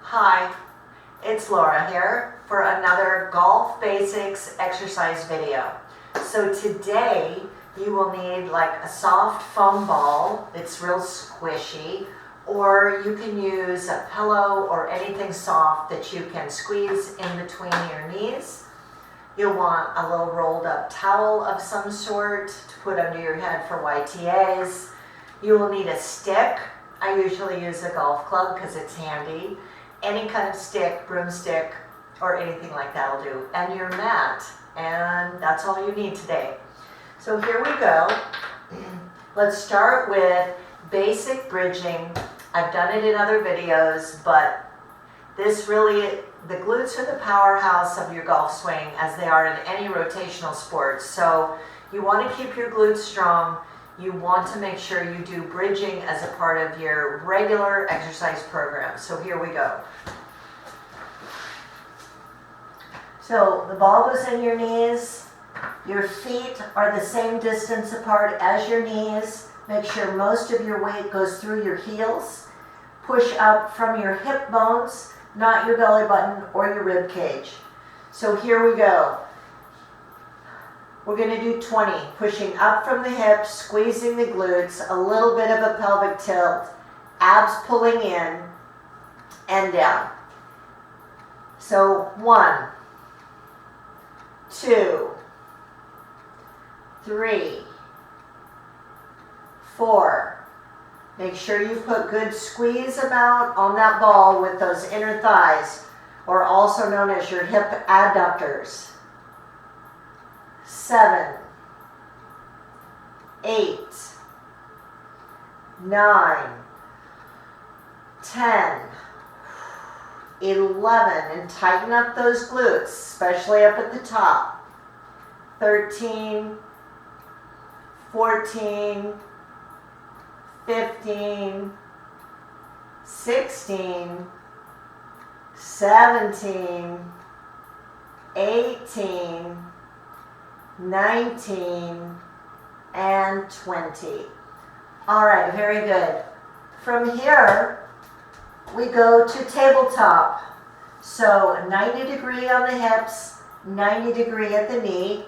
Hi, it's Laura here for another golf basics exercise video. So today you will need like a soft foam ball that's real squishy, or you can use a pillow or anything soft that you can squeeze in between your knees. You'll want a little rolled up towel of some sort to put under your head for YTAs. You will need a stick. I usually use a golf club because it's handy. Any kind of stick, broomstick, or anything like that will do. And your mat, and that's all you need today. So here we go. Let's start with basic bridging. I've done it in other videos, but this really, the glutes are the powerhouse of your golf swing as they are in any rotational sport. So you want to keep your glutes strong. You want to make sure you do bridging as a part of your regular exercise program. So here we go. So the ball goes in your knees. Your feet are the same distance apart as your knees. Make sure most of your weight goes through your heels. Push up from your hip bones, not your belly button or your rib cage. So here we go. We're going to do 20, pushing up from the hips, squeezing the glutes, a little bit of a pelvic tilt, abs pulling in and down. So 1, 2, 3, 4. Make sure you put good squeeze amount on that ball with those inner thighs, or also known as your hip adductors. 7, 8, 9, 10, 11, and tighten up those glutes, especially up at the top. 13, 14, 15, 16, 17, 18, 19, and 20. All right, very good. From here, we go to tabletop. So 90 degree on the hips, 90 degree at the knee.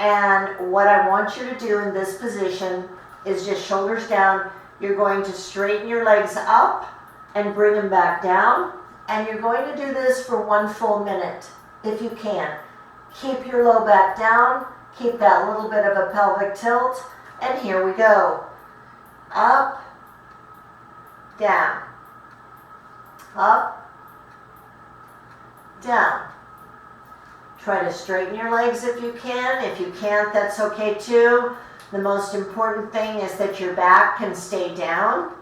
And what I want you to do in this position is just shoulders down. You're going to straighten your legs up and bring them back down. And you're going to do this for 1 full minute, if you can. Keep your low back down. Keep that little bit of a pelvic tilt. And here we go. Up, down, up, down. Try to straighten your legs if you can. If you can't, that's okay too. The most important thing is that your back can stay down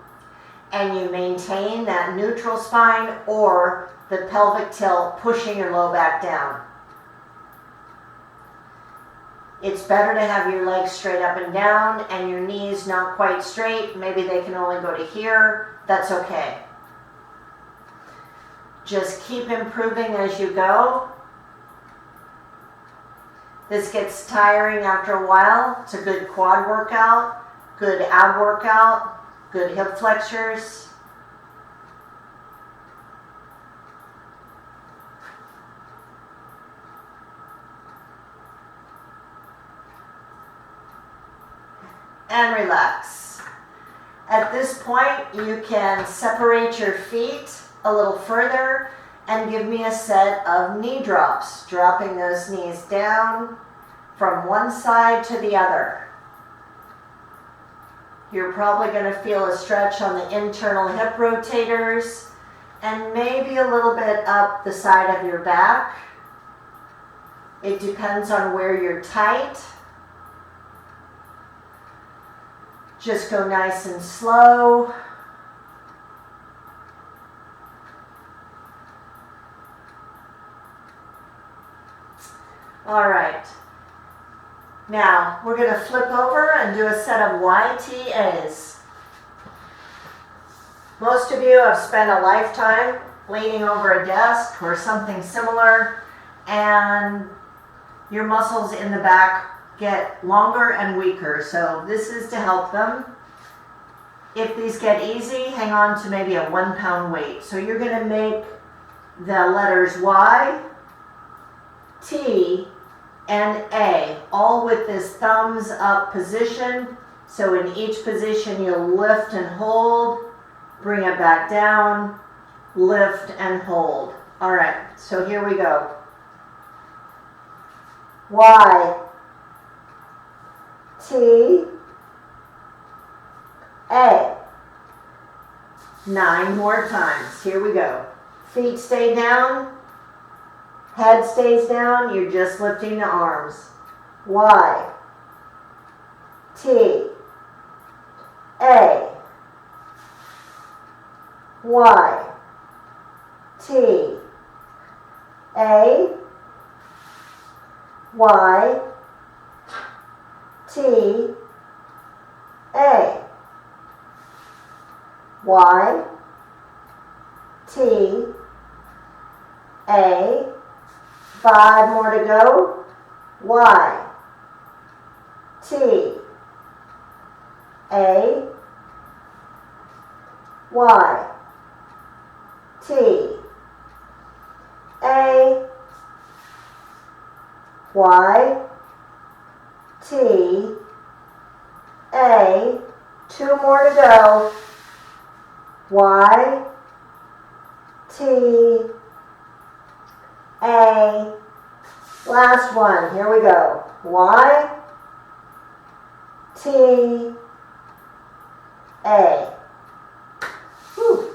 and you maintain that neutral spine or the pelvic tilt, pushing your low back down. It's better to have your legs straight up and down and your knees not quite straight. Maybe they can only go to here. That's okay. Just keep improving as you go. This gets tiring after a while. It's a good quad workout, good ab workout, good hip flexors. And relax. At this point, you can separate your feet a little further and give me a set of knee drops, dropping those knees down from one side to the other. You're probably going to feel a stretch on the internal hip rotators and maybe a little bit up the side of your back. It depends on where you're tight. Just go nice and slow. All right. Now, we're going to flip over and do a set of YTAs. Most of you have spent a lifetime leaning over a desk or something similar, and your muscles in the back get longer and weaker, so this is to help them. If these get easy, hang on to maybe a 1 pound weight. So you're going to make the letters Y, T, and A, all with this thumbs up position. So in each position you'll lift and hold, bring it back down, lift and hold. All right, so here we go. Y, T, A. 9 more times. Here we go. Feet stay down. Head stays down. You're just lifting the arms. Y, T, A, Y, T, A, Y, T, A, Y, T, A. 5 more to go. Y, T, A, Y, T, A, Y, T, A. 2 more to go. Y, T, A. Last one. Here we go. Y, T, A. Whew.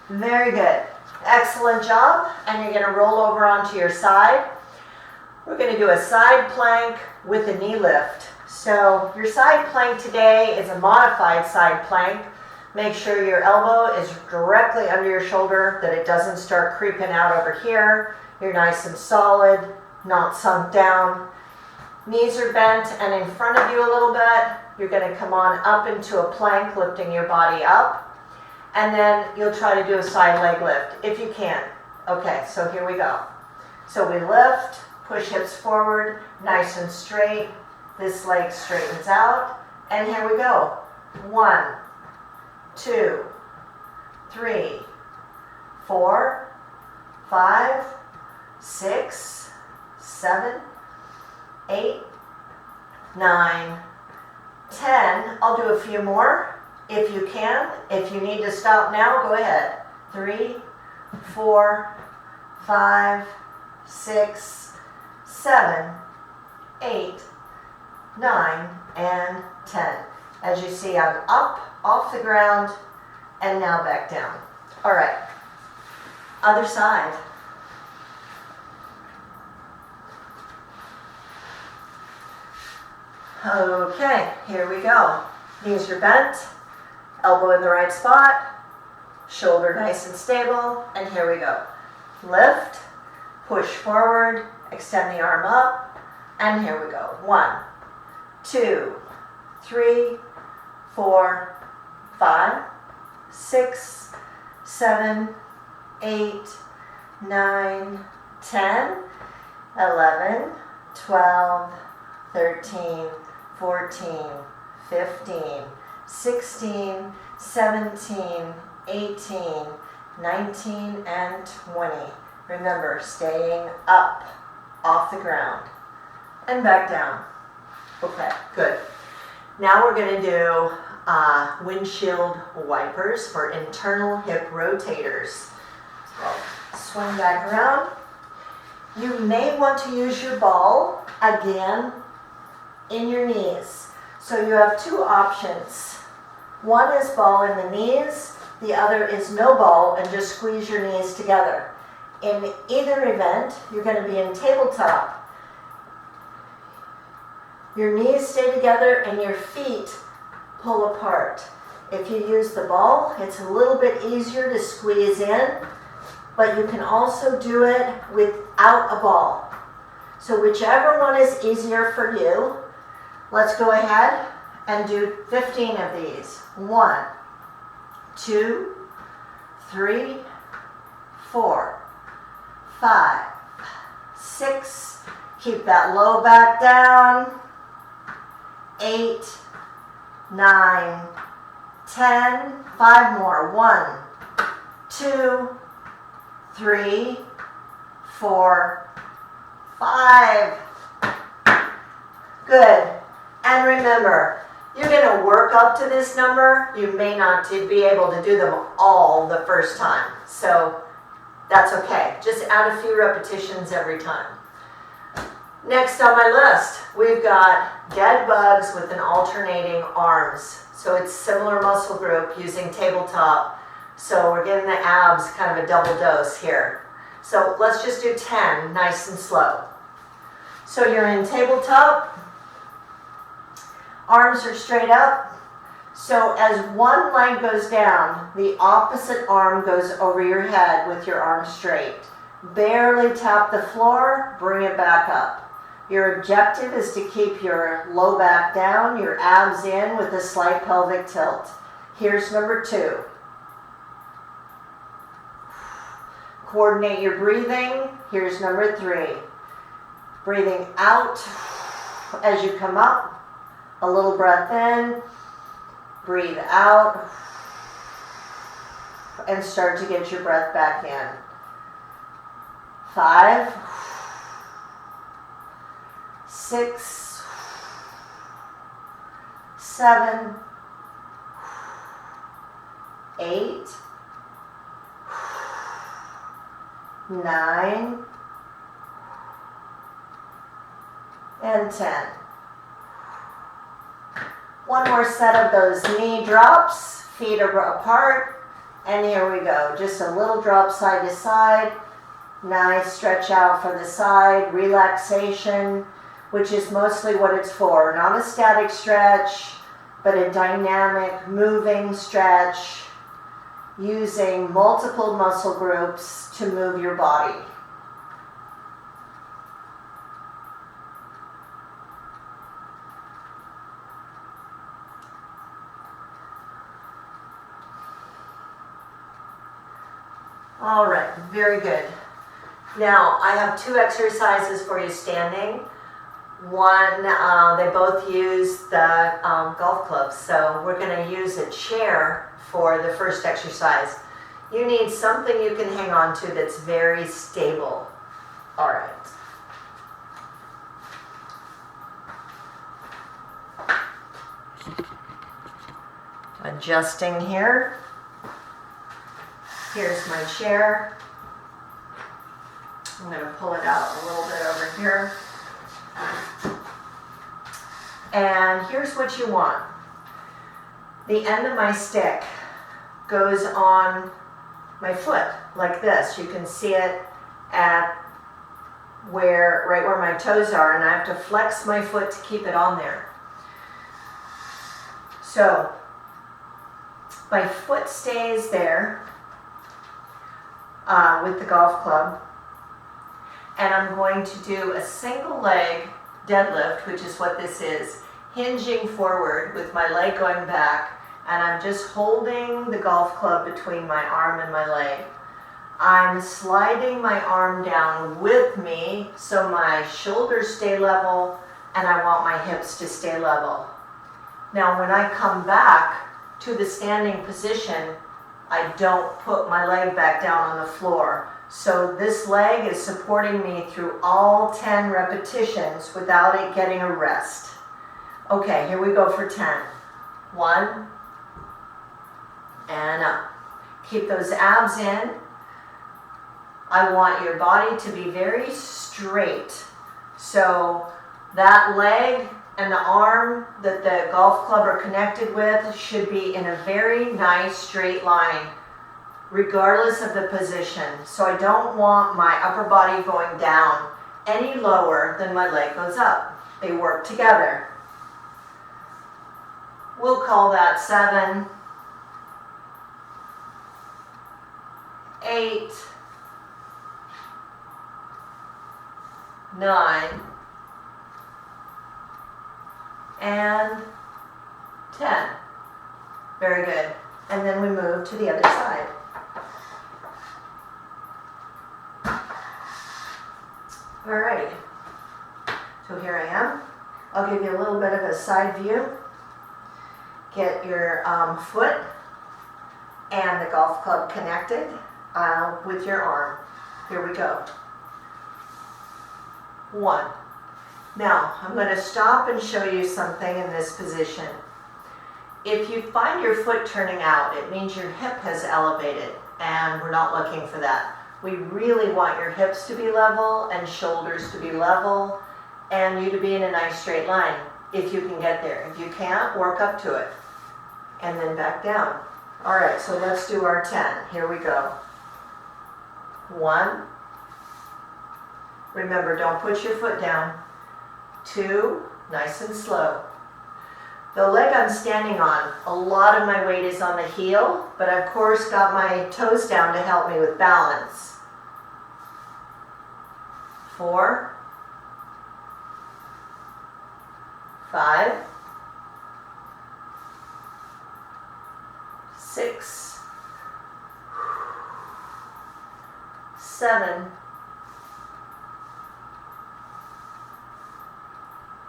Very good. Excellent job. And you're going to roll over onto your side. We're going to do a side plank with a knee lift. So your side plank today is a modified side plank. Make sure your elbow is directly under your shoulder, that it doesn't start creeping out over here. You're nice and solid, not sunk down. Knees are bent and in front of you a little bit. You're going to come on up into a plank, lifting your body up. And then you'll try to do a side leg lift, if you can. Okay, so here we go. So we lift, push hips forward, nice and straight. This leg straightens out. And here we go. 1, 2, 3, 4, 5, 6, 7, 8, 9, 10. I'll do a few more if you can. If you need to stop now, go ahead. 3, 4, 5, 6, 7, 8, 9, and 10. As you see, I'm up, off the ground, and now back down. All right, other side. Okay, here we go. Knees are bent, elbow in the right spot, shoulder nice and stable, and here we go. Lift, push forward, extend the arm up, and here we go. 1, 2, 3, 4, 5, 6, 7, 8, 9, 10, 11, 12, 13, 14, 15, 16, 17, 18, 19, and 20. Remember, staying up off the ground and back down. Okay, good. Now we're going to do windshield wipers for internal hip rotators. So swing back around. You may want to use your ball again in your knees. So you have 2 options. One is ball in the knees, the other is no ball and just squeeze your knees together. In either event, you're going to be in tabletop. Your knees stay together and your feet pull apart. If you use the ball, it's a little bit easier to squeeze in, but you can also do it without a ball. So whichever one is easier for you, let's go ahead and do 15 of these. 1, 2, 3, 4, 5, 6. Keep that low back down. 8, 9, 10. 5 more. 1, 2, 3, 4, 5. Good. And remember, you're going to work up to this number. You may not be able to do them all the first time. So that's okay. Just add a few repetitions every time. Next on my list, we've got dead bugs with an alternating arms. So it's similar muscle group using tabletop. So we're getting the abs kind of a double dose here. So let's just do 10, nice and slow. So you're in tabletop. Arms are straight up. So as one leg goes down, the opposite arm goes over your head with your arm straight. Barely tap the floor, bring it back up. Your objective is to keep your low back down, your abs in with a slight pelvic tilt. Here's number 2. Coordinate your breathing. Here's number 3. Breathing out as you come up. A little breath in. Breathe out. And start to get your breath back in. 5. 6, 7, 8, 9, and 10. One more set of those knee drops, feet are apart, and here we go. Just a little drop side to side. Nice stretch out for the side, relaxation, which is mostly what it's for. Not a static stretch, but a dynamic, moving stretch using multiple muscle groups to move your body. All right, very good. Now, I have 2 exercises for you standing. One, they both use the golf clubs, so we're going to use a chair for the first exercise. You need something you can hang on to that's very stable. All right. Adjusting here. Here's my chair. I'm going to pull it out a little bit over here. And here's what you want. The end of my stick goes on my foot like this. You can see it at right where my toes are, and I have to flex my foot to keep it on there. So my foot stays there with the golf club, and I'm going to do a single leg deadlift, which is what this is, hinging forward with my leg going back, and I'm just holding the golf club between my arm and my leg. I'm sliding my arm down with me so my shoulders stay level, and I want my hips to stay level. Now when I come back to the standing position, I don't put my leg back down on the floor. So this leg is supporting me through all 10 repetitions without it getting a rest. Okay, here we go for 10. 1, and up. Keep those abs in. I want your body to be very straight. So that leg and the arm that the golf club are connected with should be in a very nice straight line, regardless of the position. So I don't want my upper body going down any lower than my leg goes up. They work together. We'll call that 7, 8, 9, and 10. Very good. And then we move to the other side. Alrighty. So here I am. I'll give you a little bit of a side view. Get your foot and the golf club connected with your arm. Here we go. 1. Now, I'm going to stop and show you something in this position. If you find your foot turning out, it means your hip has elevated, and we're not looking for that. We really want your hips to be level and shoulders to be level and you to be in a nice straight line if you can get there. If you can't, work up to it and then back down. All right, so let's do our 10. Here we go. 1. Remember, don't put your foot down. 2, nice and slow. The leg I'm standing on, a lot of my weight is on the heel, but I've of course got my toes down to help me with balance. 4, 5, 6, 7,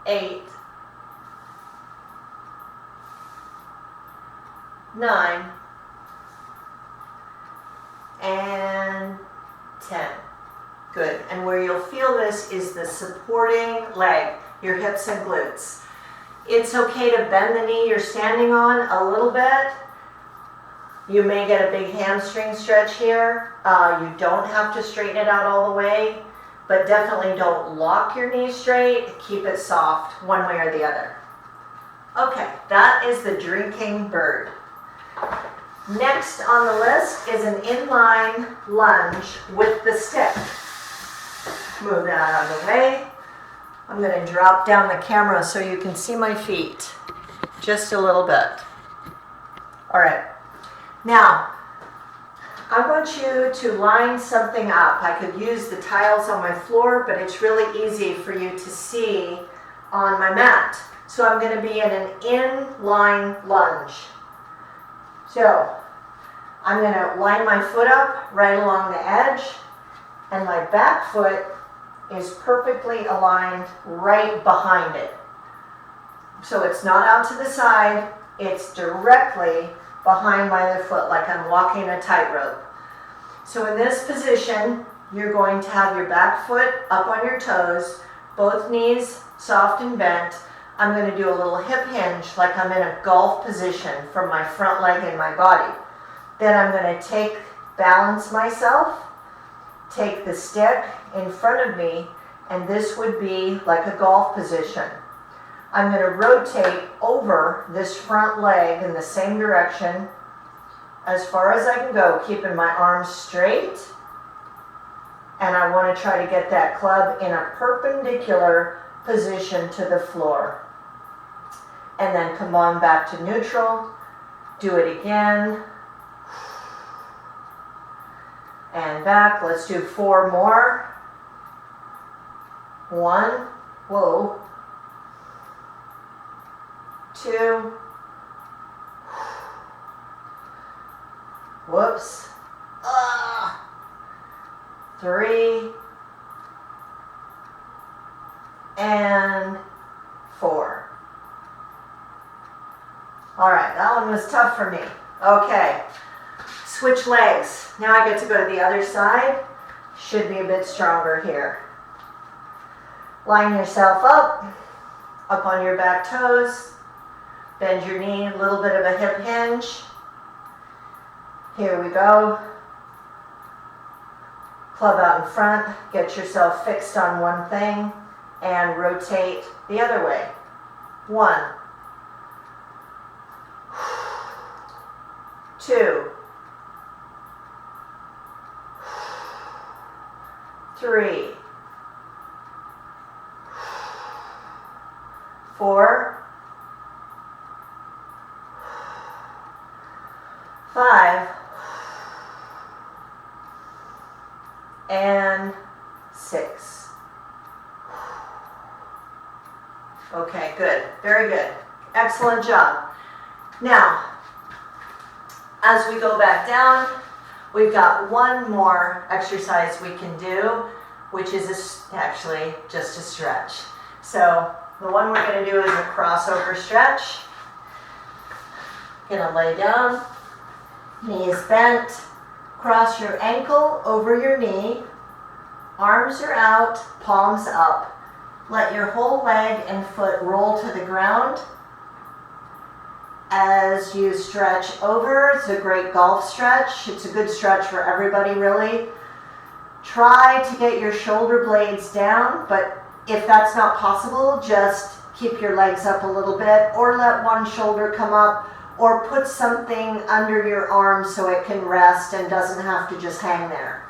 8, 9, and 10. Good. And where you'll feel this is the supporting leg, your hips and glutes. It's okay to bend the knee you're standing on a little bit. You may get a big hamstring stretch here. You don't have to straighten it out all the way, but definitely don't lock your knee straight. Keep it soft one way or the other. Okay, that is the drinking bird. Next on the list is an inline lunge with the stick. Move that out of the way. I'm going to drop down the camera so you can see my feet just a little bit. All right. Now, I want you to line something up. I could use the tiles on my floor, but it's really easy for you to see on my mat. So I'm going to be in an inline lunge. So I'm going to line my foot up right along the edge, and my back foot is perfectly aligned right behind it. So it's not out to the side, it's directly behind my other foot, like I'm walking a tightrope. So in this position, you're going to have your back foot up on your toes, both knees soft and bent. I'm going to do a little hip hinge like I'm in a golf position from my front leg and my body. Then I'm going to balance myself, take the stick in front of me, and this would be like a golf position. I'm going to rotate over this front leg in the same direction as far as I can go, keeping my arms straight. And I want to try to get that club in a perpendicular position to the floor. And then come on back to neutral. Do it again. And back. Let's do 4 more. 1. Whoa. 2. Whoops. 3. And 4. All right, that one was tough for me. Okay, switch legs. Now I get to go to the other side. Should be a bit stronger here. Line yourself up on your back toes. Bend your knee, a little bit of a hip hinge. Here we go. Club out in front, get yourself fixed on one thing, and rotate the other way. 1, 2, 3, 4, 5, and 6. Okay, good. Very good. Excellent job. Now, as we go back down, we've got one more exercise we can do, which is actually just a stretch. So the one we're going to do is a crossover stretch. Gonna lay down, knees bent, cross your ankle over your knee, Arms are out, palms up. Let your whole leg and foot roll to the ground as you stretch over. It's a great golf stretch. It's a good stretch for everybody, really. Try to get your shoulder blades down, but if that's not possible, just keep your legs up a little bit, or let one shoulder come up, or put something under your arm so it can rest and doesn't have to just hang there.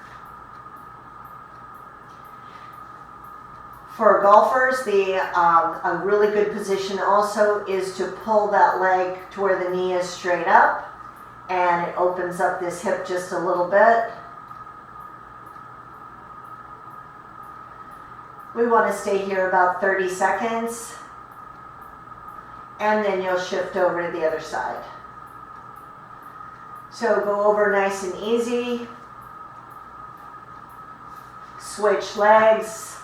For golfers, a really good position also is to pull that leg to where the knee is straight up, and it opens up this hip just a little bit. We want to stay here about 30 seconds, and then you'll shift over to the other side. So go over nice and easy. Switch legs.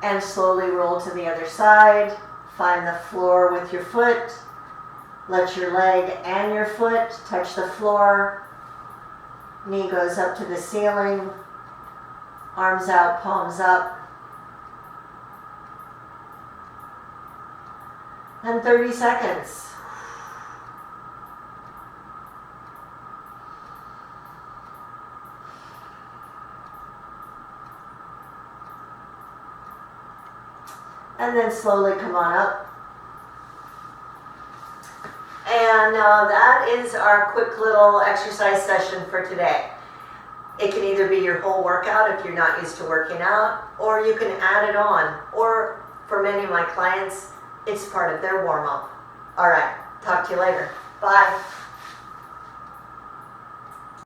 And slowly roll to the other side. Find the floor with your foot. Let your leg and your foot touch the floor. Knee goes up to the ceiling. Arms out, palms up. And 30 seconds. And then slowly come on up. And that is our quick little exercise session for today. It can either be your whole workout if you're not used to working out, or you can add it on. Or for many of my clients, it's part of their warm-up. All right, talk to you later. Bye.